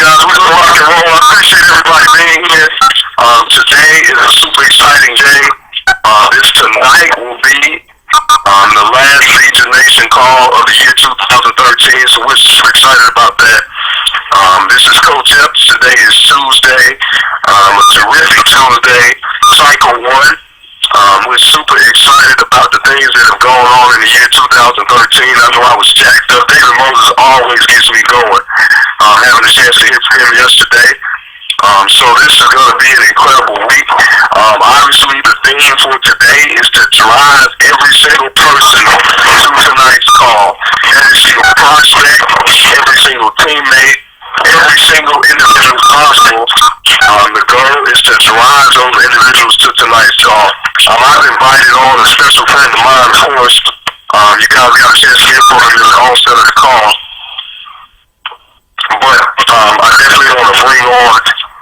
guys, we're gonna rock and roll. I appreciate everybody being here. Today is a super exciting day. This tonight will be the last Legion Nation call of the year 2013, so we're super excited about that. This is Coach Epps. Today is Tuesday, a terrific Tuesday, cycle 1. We're super excited about the things that have gone on in the year 2013. I know I was jacked up. David Moses always gets me going. Having a chance to hear from him yesterday. So this is going to be an incredible week. Obviously, the theme for today is to drive every single person to tonight's call. Every single prospect, every single teammate, every single individual possible. The goal is to drive those individuals to tonight's call. I've invited on a special friend of mine, of course. You guys got a chance to hear from him at the onset of the call. But I definitely want to bring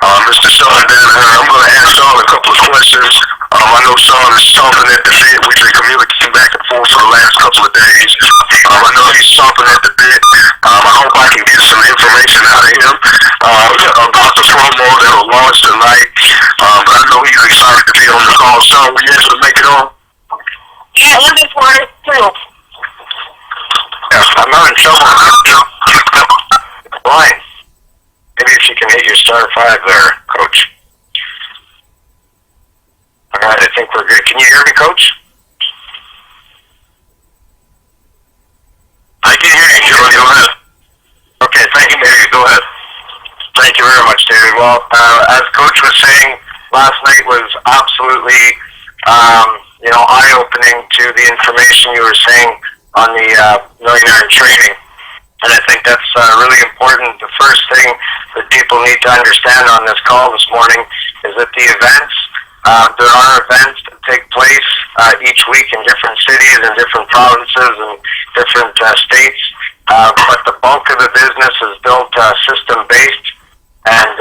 on Mr. Sean Danaher. I'm going to ask Sean a couple of questions. I know Sean is chomping at the bit. We've been communicating back and forth for the last couple of days. I know he's chomping at the bit. I hope I can get some information out of him about the promo that will launch tonight. But I know he's excited to be on the call. Sean, were you able to make it on? Yeah, looking for it too. Yeah, I'm not in trouble. Why? Maybe if you can hit your star 5 there, Coach. All right, I think we're good. Can you hear me, Coach? I can hear you. Go ahead. Okay, thank you, David. Go ahead. Thank you very much, David. Well, as Coach was saying, last night was absolutely, eye-opening to the information you were saying on the Millionaire in Training. And I think that's really important. The first thing that people need to understand on this call this morning is that the events, there are events that take place each week in different cities and different provinces and different states. But the bulk of the business is built system-based, and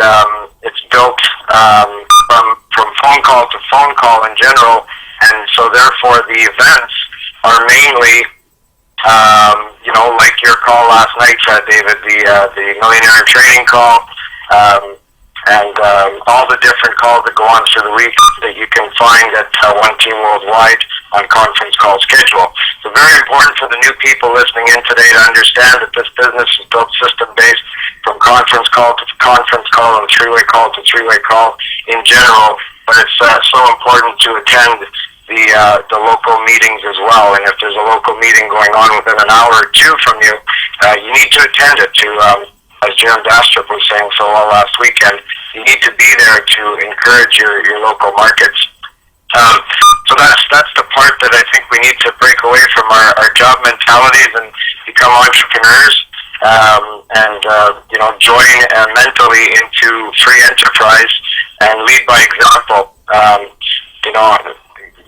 it's built from phone call to phone call in general. And so therefore the events are mainly like your call last night, David, the Millionaire Training call, and all the different calls that go on through the week that you can find at One Team Worldwide on conference call schedule. So very important for the new people listening in today to understand that this business is built system-based from conference call to conference call and three-way call to three-way call in general, but it's so important to attend the local meetings as well. And if there's a local meeting going on within an hour or two from you, you need to attend it to, as Jeremy Dastrup was saying so well last weekend, you need to be there to encourage your local markets. So that's the part that I think we need to break away from our job mentalities and become entrepreneurs, and join mentally into free enterprise and lead by example.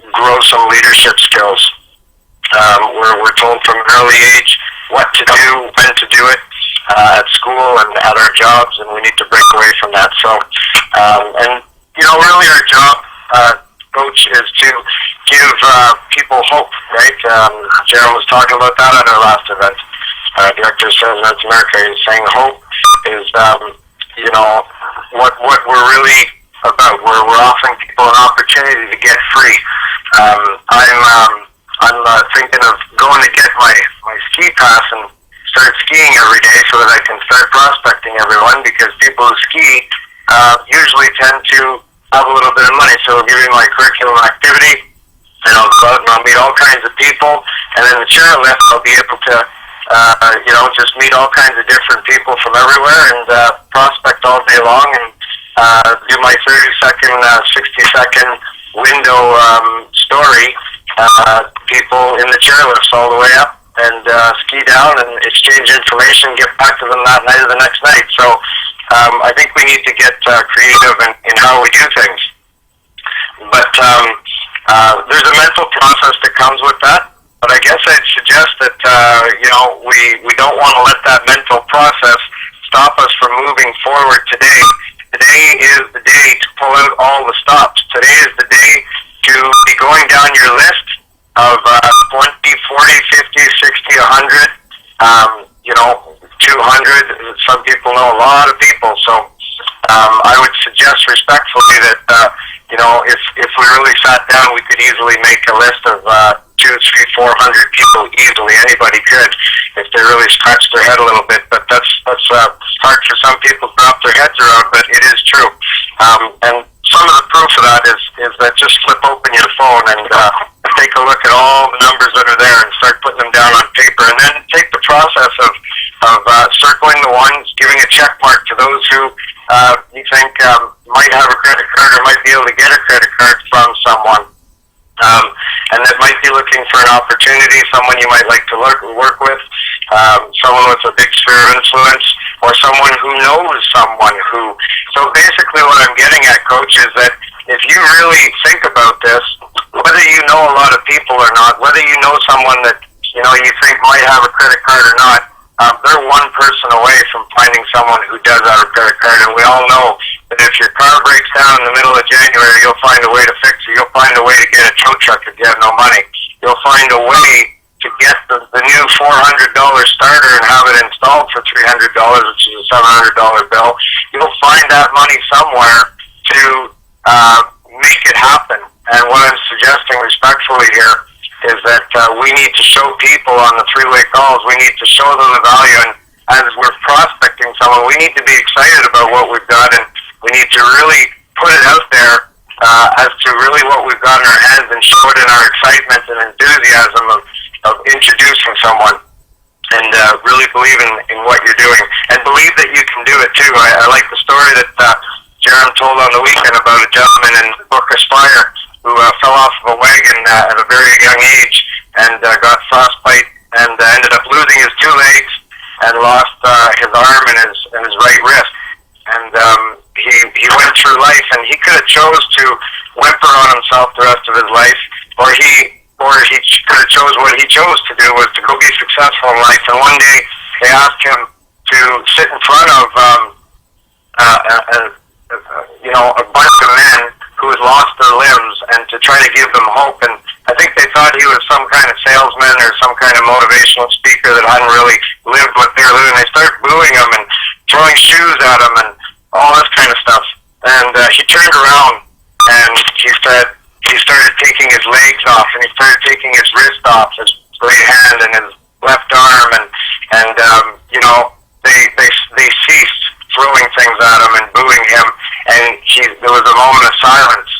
Grow some leadership skills. We're told from an early age what to do, when to do it, at school and at our jobs, and we need to break away from that. So, really our job, Coach, is to give people hope, right? Jerome was talking about that at our last event. Director of Sales North America is saying hope is, what we're really about. We're offering people an opportunity to get free. I'm thinking of going to get my ski pass and start skiing every day so that I can start prospecting everyone, because people who ski usually tend to have a little bit of money. So I'll give you my curriculum activity, and I'll go out and I'll meet all kinds of people, and then the chairlift I'll be able to just meet all kinds of different people from everywhere and prospect all day long and do my 30-second, 60-second window story, people in the chairlifts all the way up, and ski down and exchange information, get back to them that night or the next night. So I think we need to get creative in how we do things. But there's a mental process that comes with that. But I guess I'd suggest that we don't want to let that mental process stop us from moving forward today. Today is the day to pull out all the stops. Today is the day to be going down your list of 20, 40, 50, 60, 100. 200. Some people know a lot of people, so I would suggest respectfully that if we really sat down, we could easily make a list of 200, 300, 400 people easily. Anybody could if they really scratched their head a little bit. But that's hard for some people to wrap their heads around. But it is true. And some of the proof of that is that just flip open your phone and take a look at all the numbers that are there and start putting them down on paper, and then take the process of circling the ones, giving a check mark to those who you think might have a credit card or might be able to get a credit card from someone, and that might be looking for an opportunity, someone you might like to work with, someone with a big sphere of influence, or someone who knows someone who. So basically what I'm getting at, Coach, is that if you really think about this, whether you know a lot of people or not, whether you know someone that you think might have a credit card or not, they're one person away from finding someone who does have a credit card. And we all know that if your car breaks down in the middle of January, you'll find a way to fix it. You'll find a way to get a tow truck if you have no money. You'll find a way to get the new $400 starter and have it installed for $300, which is a $700 bill. You'll find that money somewhere to make it happen. And what I'm suggesting respectfully here is that we need to show people on the three-way calls, we need to show them the value, and as we're prospecting someone, we need to be excited about what we've got, and we need to really put it out there as to really what we've got in our hands and show it in our excitement and enthusiasm of introducing someone, and really believe in what you're doing, and believe that you can do it too. I like the story that Jerem told on the weekend about a gentleman in the book Aspire who fell off of a wagon at a very young age and got frostbite and ended up losing his two legs and lost his arm and his right wrist. And he went through life, and he could have chose to whimper on himself the rest of his life, or he could have chose what he chose to do was to go be successful in life. And one day they asked him to sit in front of a bunch of men who had lost their limbs and to try to give them hope. And I think they thought he was some kind of salesman or some kind of motivational speaker that hadn't really lived what they were living. They started booing him and throwing shoes at him and all this kind of stuff. And he turned around and he started taking his legs off, and he started taking his wrist off, his right hand and his left arm, and they ceased throwing things at him and booing him, and there was a moment of silence,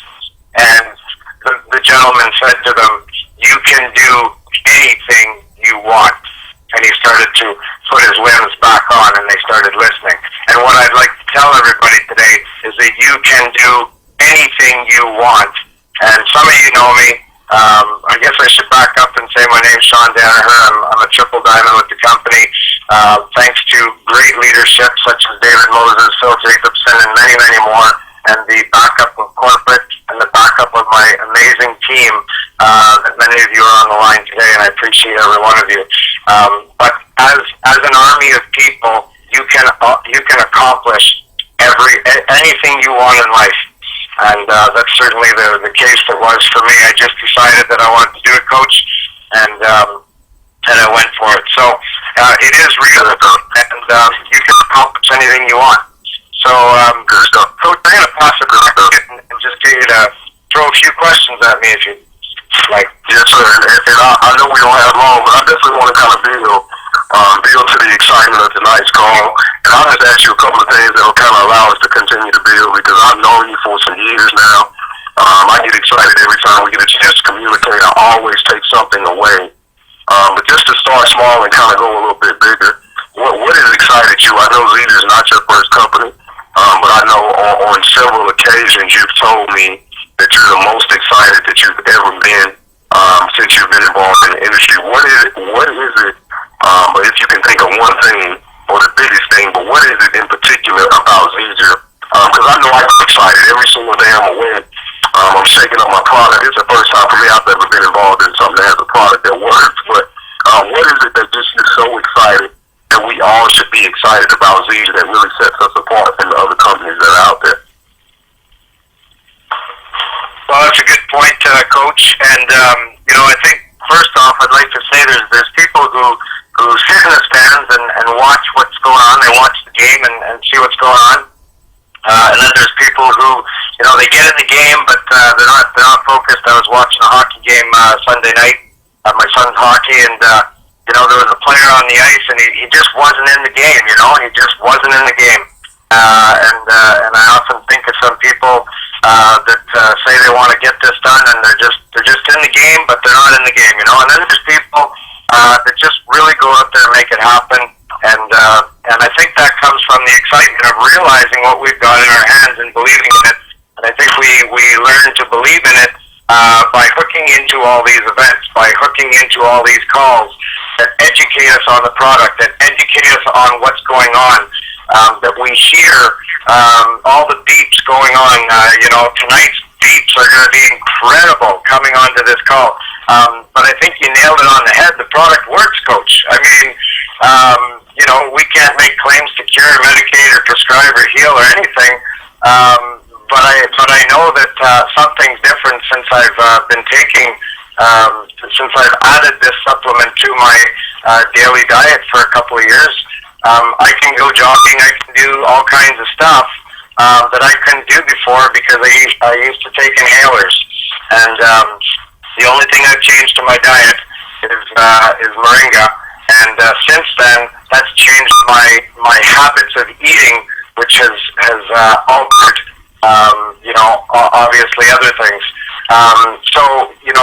and the gentleman said to them, "You can do anything you want." And he started to put his limbs back on, and they started listening. And what I'd like to tell everybody today is that you can do anything you want. And some of you know me. I guess I should back up and say my name's Sean Danaher. I'm a triple diamond with the company. Thanks to great leadership such as David Moses, Phil Jacobson, and many, many more, and the backup of corporate and the backup of my amazing team, that many of you are on the line today, and I appreciate every one of you. But as an army of people, you can accomplish anything you want in life. And that's certainly the case that was for me. I just decided that I wanted to do it, Coach, and I went for it. So it is real, and you can accomplish anything you want. So, Coach, I'm going to pass it back and just get you to throw a few questions at me if you like. Yes, sir. And I know we don't have long, but I definitely want to kind of build to the excitement of tonight's call. And I'll just ask you a couple of things that will kind of allow us to continue to build, because I've known you for some years now. I get excited every time we get a chance to communicate. I always take something away. But just to start small and kind of go a little bit bigger, what has excited you? I know Zeta is not your first company, but I know on several occasions you've told me that you're the most excited that you've ever been since you've been involved in the industry. What is it, if you can think of one thing, or the biggest thing, but what is it in particular about Zeta? Because I know I get excited every single day I'm away. I'm shaking up my product. It's the first time for me I've ever been involved in something that has a product that works. But what is it that just is so excited that we all should be excited about Zeta that really sets us apart from the other companies that are out there? Well, that's a good point, Coach. And I think first off, I'd like to say there's people who sit in the stands and watch what's going on. They watch the game and see what's going on. And then there's people who, they get in the game, but they're not focused. I was watching a hockey game Sunday night, my son's hockey, and there was a player on the ice, and he just wasn't in the game. He just wasn't in the game. And I often think of some people that say they want to get this done, and they're just in the game, but they're not in the game. And then there's people that just really go out there and make it happen. And I think that comes from the excitement of realizing what we've got in our hands and believing in it. And I think we learn to believe in it by hooking into all these events, by hooking into all these calls that educate us on the product, that educate us on what's going on, that we hear all the beeps going on. Tonight's beeps are going to be incredible coming onto this call. But I think you nailed it on the head. The product works, Coach. I mean, we can't make claims to cure, medicate, or prescribe, or heal, or anything. But I know that something's different since I've been taking, since I've added this supplement to my daily diet for a couple of years. I can go jogging. I can do all kinds of stuff that I couldn't do before because I used to take inhalers. And the only thing I've changed to my diet is moringa. And since then, that's changed my habits of eating, which has altered, obviously other things. So,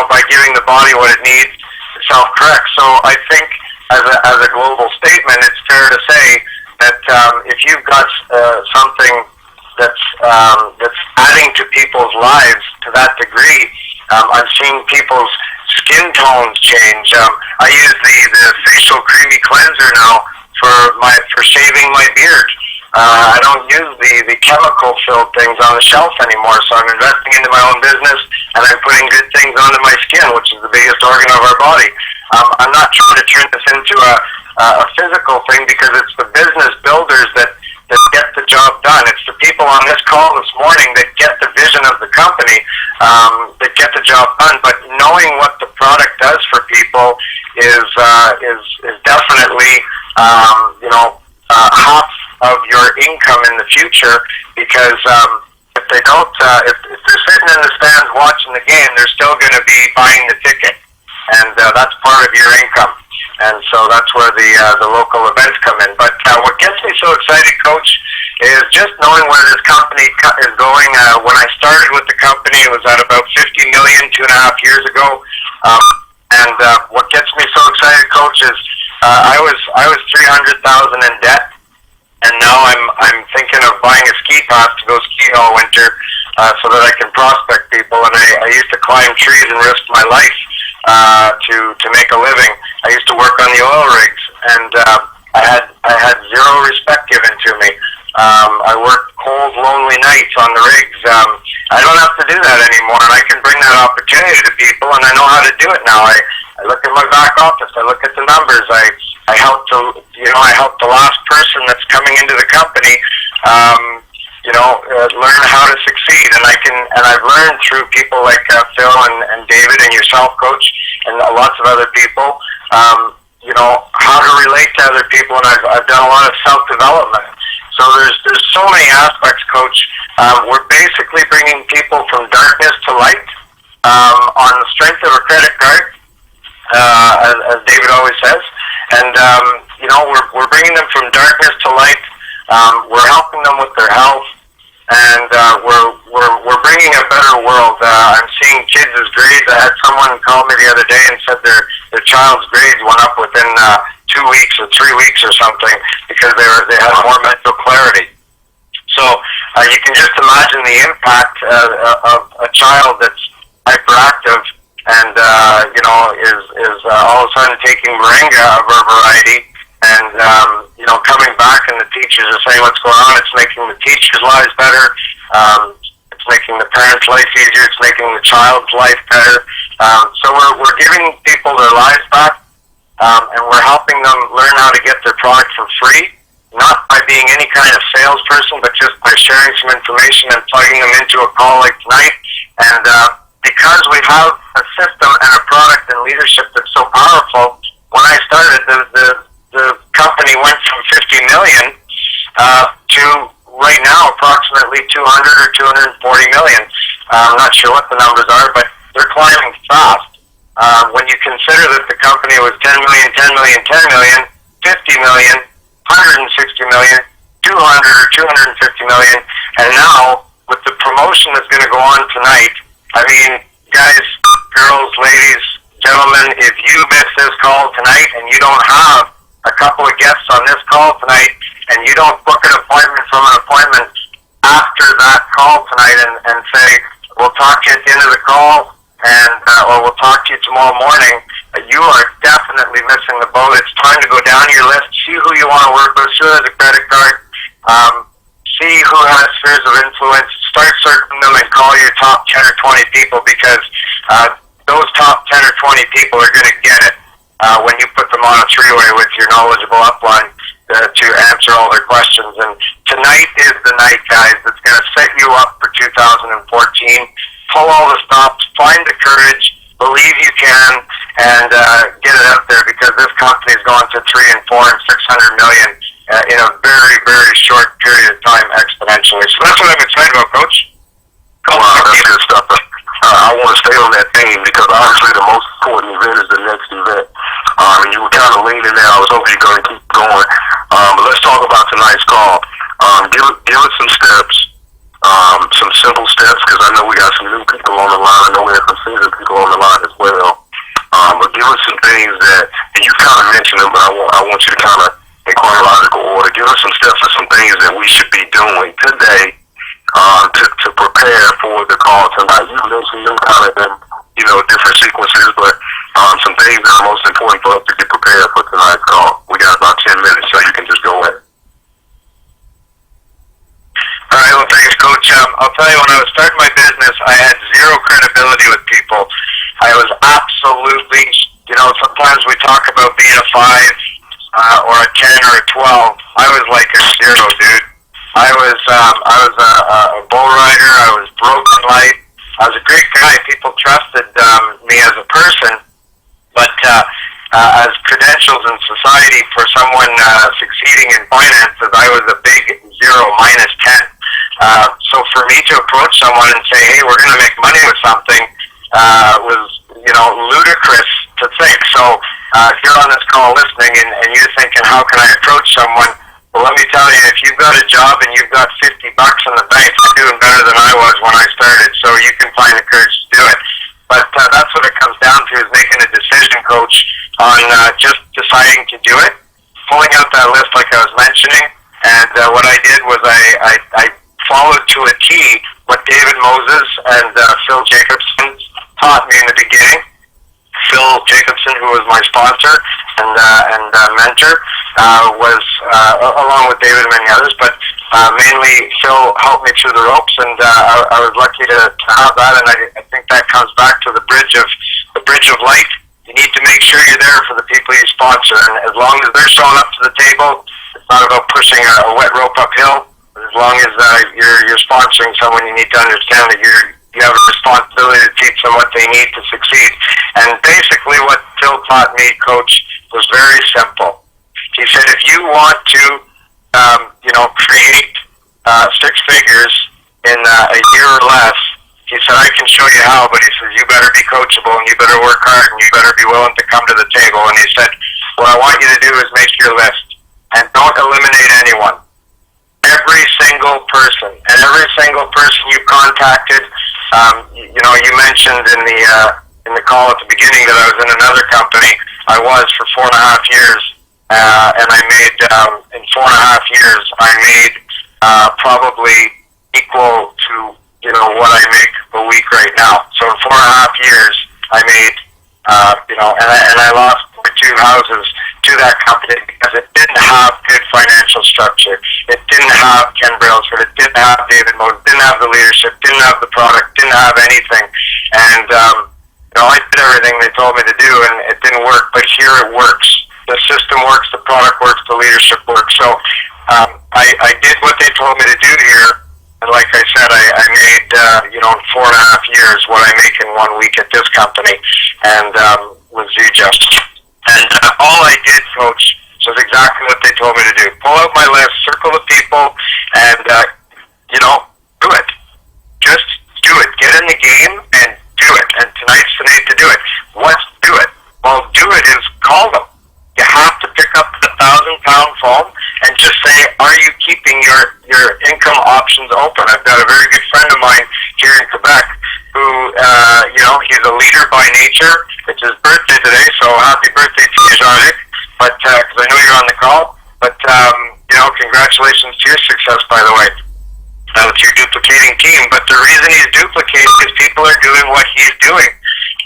by giving the body what it needs, it self-corrects. So I think as a global statement, it's fair to say that if you've got something that's adding to people's lives to that degree, I've seen people's skin tones change. I use the facial creamy cleanser now for shaving my beard. I don't use the chemical-filled things on the shelf anymore, so I'm investing into my own business, and I'm putting good things onto my skin, which is the biggest organ of our body. I'm not trying to turn this into a physical thing because it's the business builders that get the job done. It's the people on this call this morning that get the vision of the company, that get the job done. But knowing what the product does for people is definitely half of your income in the future, because if they don't, if they're sitting in the stands watching the game, they're still going to be buying the ticket, and that's part of your income. And so that's where the local events come in. But what gets me so excited, Coach, is just knowing where this company is going. When I started with the company, it was at about 50 million 2.5 years ago. And what gets me so excited, Coach, is I was 300,000 in debt, and now I'm thinking of buying a ski pass to go skiing all winter, so that I can prospect people. And I used to climb trees and risk my life to make a living. I used to work on the oil rigs, and I had zero respect given to me. I worked cold, lonely nights on the rigs. I don't have to do that anymore, and I can bring that opportunity to people, and I know how to do it now. I look at my back office. I look at the numbers. I help the last person that's coming into the company, learn how to succeed. And I've learned through people like Phil and David and yourself, Coach, and lots of other people, how to relate to other people. And I've done a lot of self-development. So there's so many aspects, Coach. We're basically bringing people from darkness to light on the strength of a credit card, as David always says. And we're bringing them from darkness to light. We're helping them with their health, and we're bringing a better world. I'm seeing kids' grades. I had someone call me the other day and said their child's grades went up within 2 weeks or 3 weeks or something because they had more mental clarity. So you can just imagine the impact of a child that's hyperactive and is all of a sudden taking moringa of a variety, and coming back, and the teachers are saying what's going on. It's making the teachers' lives better. It's making the parents' life easier. It's making the child's life better. So we're giving people their lives back, and we're helping them learn how to get their product for free, not by being any kind of salesperson, but just by sharing some information and plugging them into a call like tonight. And because we have a system and a product and leadership that's so powerful, when I started, the company went from 50 million to right now approximately 200 or 240 million. I'm not sure what the numbers are, but they're climbing fast. When you consider that the company was 10 million, 10 million, 10 million, 50 million, 160 million, 200 or 250 million, and now with the promotion that's going to go on tonight, I mean, guys, girls, ladies, gentlemen, if you miss this call tonight and you don't have a couple of guests on this call tonight and you don't book an appointment from an appointment after that call tonight and say, we'll talk to you at the end of the call and or we'll talk to you tomorrow morning, you are definitely missing the boat. It's time to go down your list, see who you want to work with, who has a credit card, see who has spheres of influence, start circling them and call your top 10 or 20 people because those top 10 or 20 people are going to get it when you put them on a three-way with your knowledgeable upline to answer all their questions. And tonight is the night, guys, that's going to set you up for 2014. Pull all the stops, find the courage, believe you can, and get it out there because this company is going to 3 and 4 and 600 million in a very, very short period of time exponentially. So that's what I'm excited about, Coach. Wow, that's good stuff. I want to stay on that theme because obviously the most important event is the next event. And you were kind of leaning there. I was hoping you're going to keep going. But let's talk about tonight's call. Give us some steps, some simple steps, because I know we got some new people on the line. I know we have some seasoned people on the line as well. But give us some things that, and you kind of mentioned them, but I want you to kind of, in chronological order, give us some steps or some things that we should be doing today to prepare for the call tonight. You mentioned them kind of in, different sequences, but some things that are most important for us to get prepared for tonight's call. We got about 10 minutes, so you can just go in. All right, well, thanks, Coach. I'll tell you, when I was starting my business, I had zero credibility with people. I was absolutely, sometimes we talk about being a 5 or a 10 or a 12. I was like a 0, dude. I was a bull rider. I was broke in life. I was a great guy. People trusted me as a person, but as credentials in society for someone succeeding in finances, I was a big 0 minus 10. So for me to approach someone and say, hey, we're going to make money with something was, ludicrous to think. So if you're on this call listening and you're thinking, how can I approach someone? Well, let me tell you, if you've got a job and you've got $50 in the bank, you're doing better than I was when I started. So you can find the courage to do it. But that's what it comes down to, is making a decision, Coach, on just deciding to do it, pulling out that list like I was mentioning. And what I did was I followed to a T what David Moses and Phil Jacobson taught me in the beginning. Phil Jacobson, who was my sponsor and mentor, was along with David and many others, but mainly Phil helped me through the ropes, and I was lucky to have that. And I think that comes back to the bridge of light. You need to make sure you're there for the people you sponsor, and as long as they're showing up to the table, it's not about pushing a wet rope uphill. As long as you're sponsoring someone, you need to understand that you have a responsibility to teach them what they need to succeed. And basically what Phil taught me, Coach, was very simple. He said, if you want to, create 6 figures in a year or less, he said, I can show you how, but he says, you better be coachable and you better work hard and you better be willing to come to the table. And he said, what I want you to do is make your list and don't eliminate anyone. Every single person you contacted, you mentioned in the call at the beginning that I was in another company. I was for 4.5 years, and I made in 4.5 years I made probably equal to what I make a week right now. So in 4.5 years I made and I lost my 2 houses to that company because it didn't have good financial structure. It didn't have Ken Brailsford. It didn't have David Moses. Didn't have the leadership. Didn't have the product. Didn't have anything. And I did everything they told me to do, and it didn't work. But here it works. The system works. The product works. The leadership works. So I did what they told me to do here. And like I said, I made in 4.5 years what I make in 1 week at this company, and with Zuja. And all I did, Coach, So it's exactly what they told me to do. Pull out my list, circle the people, and, do it. Just do it. Get in the game and do it. And tonight's the night to do it. What's do it? Well, do it is call them. You have to pick up the 1,000-pound phone and just say, are you keeping your income options open? I've got a very good friend of mine here in Quebec who, he's a leader by nature. It's his birthday today, so happy birthday to you, Jean-Luc. But, because I know you're on the call. But, congratulations to your success, by the way. With your duplicating team. But the reason he's duplicating is people are doing what he's doing.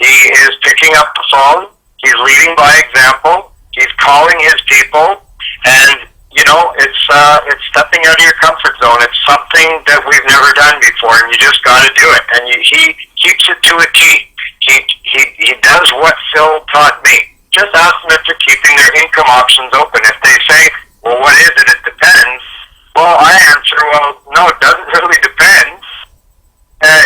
He is picking up the phone. He's leading by example. He's calling his people, and it's stepping out of your comfort zone. It's something that we've never done before, and you just got to do it. And he keeps it to a T. He does what Phil taught me. Just ask them if they're keeping their income options open. If they say, "Well, what is it? It depends." Well, I answer, "Well, no, it doesn't really depend.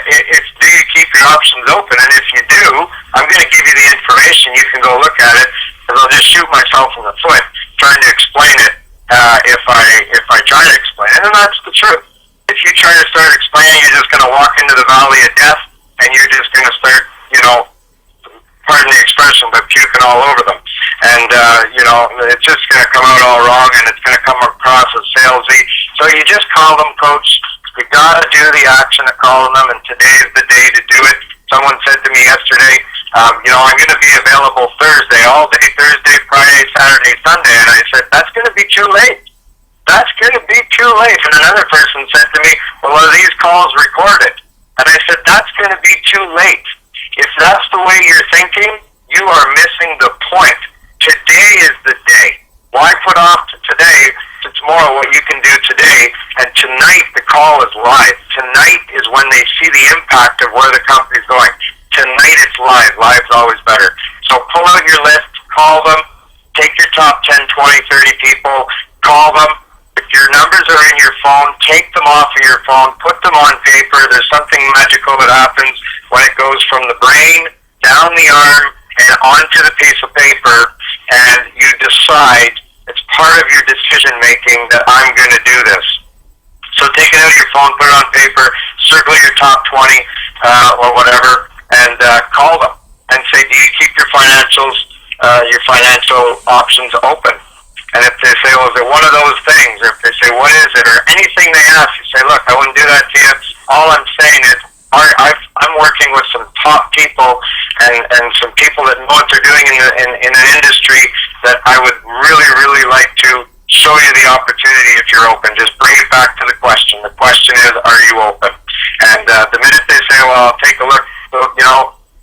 It's do you keep your options open? And if you do, I'm going to give you the information. You can go look at it, because I'll just shoot myself in the foot trying to explain it if I try to explain it." And that's the truth. If you try to start explaining, you're just going to walk into the valley of death, and you're just going to start, pardon the expression, but puking all over them. And, it's just going to come out all wrong, and it's going to come across as salesy. So you just call them, Coach. You got to do the action of calling them, and today's the day to do it. Someone said to me yesterday, I'm going to be available Thursday, all day Thursday, Friday, Saturday, Sunday. And I said, that's going to be too late. That's going to be too late. And another person said to me, well, are these calls recorded? And I said, that's going to be too late. If that's the way you're thinking, you are missing the point. Today is the day. Why put off to today to tomorrow what you can do today? And tonight the call is live. Tonight is when they see the impact of where the company's going. Tonight it's live. Live's always better. So pull out your list, call them, take your top 10, 20, 30 people, call them. If your numbers are in your phone, take them off of your phone, put them on paper. There's something magical that happens when it goes from the brain down the arm and onto the piece of paper, and you decide, it's part of your decision making, that I'm going to do this. So take it out of your phone, put it on paper, circle your top 20 or whatever, and call them and say, do you keep your financial options open? And if they say, well, is it one of those things? Or if they say, what is it? Or anything they ask, you say, look, I wouldn't do that to you. All I'm saying is, I'm working with some top people and some people that know what they're doing in an industry that I would really, really like to show you the opportunity if you're open. Just bring it back to the question. The question is, are you open? And the minute they say, well, I'll take a look,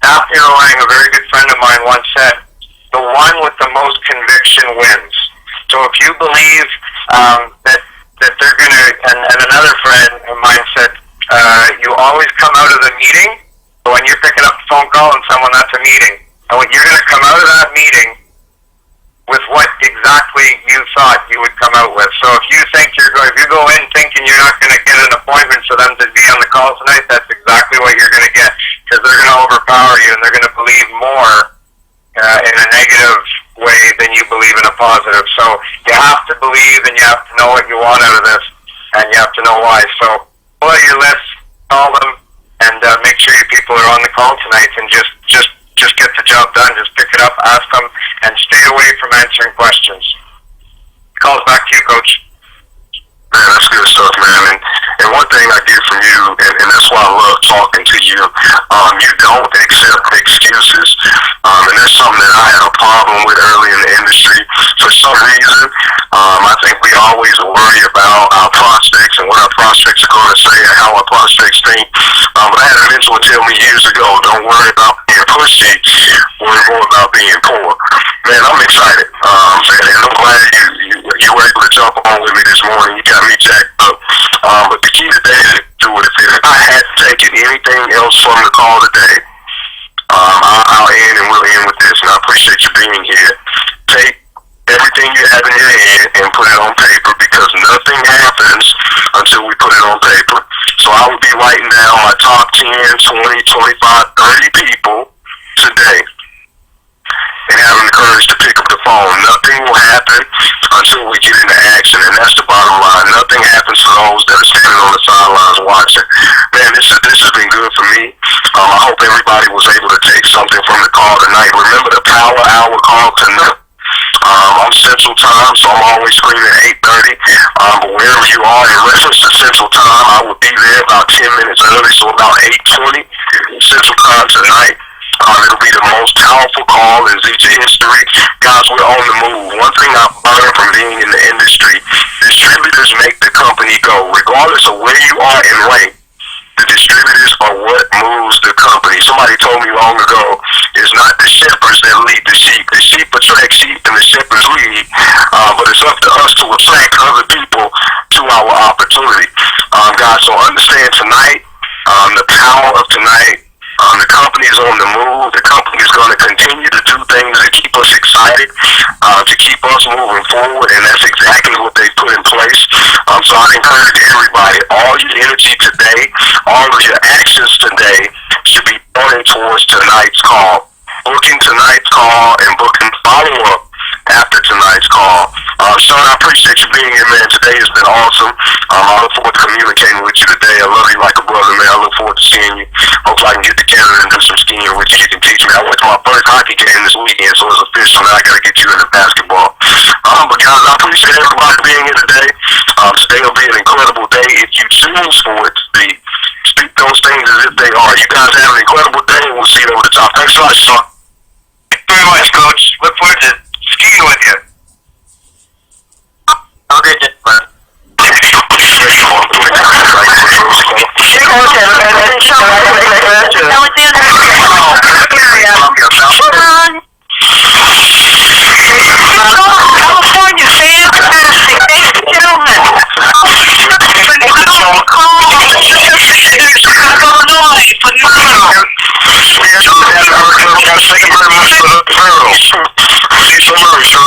Daphne Lang, a very good friend of mine, once said, the one with the most conviction wins. So if you believe that they're going to, and another friend of mine said, you always come out of the meeting, but when you're picking up the phone call and someone, that's a meeting. And when you're going to come out of that meeting with what exactly you thought you would come out with. So if you go in thinking you're not going to get an appointment for them to be on the call tonight, that's exactly what you're going to get, because they're going to overpower you and they're going to believe more in a negative way than you believe in a positive. So you have to believe, and you have to know what you want out of this, and you have to know why. So pull out your list, call them, and make sure your people are on the call tonight, and just get the job done. Just pick it up, ask them, and stay away from answering questions. Calls back to you, Coach. Man, that's good stuff, man. And one thing I get from you, and that's why I love talking to you, you don't accept excuses. And that's something that I had a problem with early in the industry. For some reason, I think we always worry about our prospects and what our prospects are going to say and how our prospects think. But I had a mentor tell me years ago, don't worry about being pushy, worry more about being poor. Man, I'm excited. And I'm glad you were able to jump on with me this morning. You got me jacked up. But the key today to do it is if I had taken anything else from the call today, I'll end and we'll end with this. And I appreciate you being here. Take everything you have in your hand and put it on paper, because nothing happens until we put it on paper. So I will be writing down my top 10, 20, 25, 30 people today. and having the courage to pick up the phone. Nothing will happen until we get into action, and that's the bottom line. Nothing happens for those that are standing on the sidelines watching. Man, this has been good for me. I hope everybody was able to take something from the call tonight. Remember the Power Hour call tonight. I'm Central Time, so I'm always screaming at 8:30. But wherever you are, in reference to Central Time, I will be there about 10 minutes early, so about 8:20 Central Time tonight. It'll be the most powerful call in Zeta history. Guys, we're on the move. One thing I've learned from being in the industry, distributors make the company go. Regardless of where you are in rank, the distributors are what moves the company. Somebody told me long ago, it's not the shepherds that lead the sheep. The sheep attract sheep and the shepherds lead. But it's up to us to attract other people to our opportunity. Guys, so understand tonight, the power of tonight. The company is on the move. The company is going to continue to do things that keep us excited, to keep us moving forward, and that's exactly what they put in place. So I encourage everybody, all your energy today, all of your actions today should be pointing towards tonight's call. Booking tonight's call and booking follow-up after tonight's call. Sean, I appreciate you being here, man. Today has been awesome. I look forward to communicating with you today. I love you like a brother, man. I look forward to seeing you. Hopefully I can get to Canada and do some skiing with you. You can teach me. I went to my first hockey game this weekend, so it's official. Now I got to get you into basketball. But guys, I appreciate everybody being here today. Today will be an incredible day if you choose for it to be. Speak those things as if they are. You guys have an incredible day, and we'll see you over the top. Thanks a lot, Sean. Thank you very much, Coach. Look forward to skiing with you. Have a great day, man. California, fantastic. Ladies and gentlemen. Illinois, phenomenal. Thank you very much for the referral. Peace and mercy.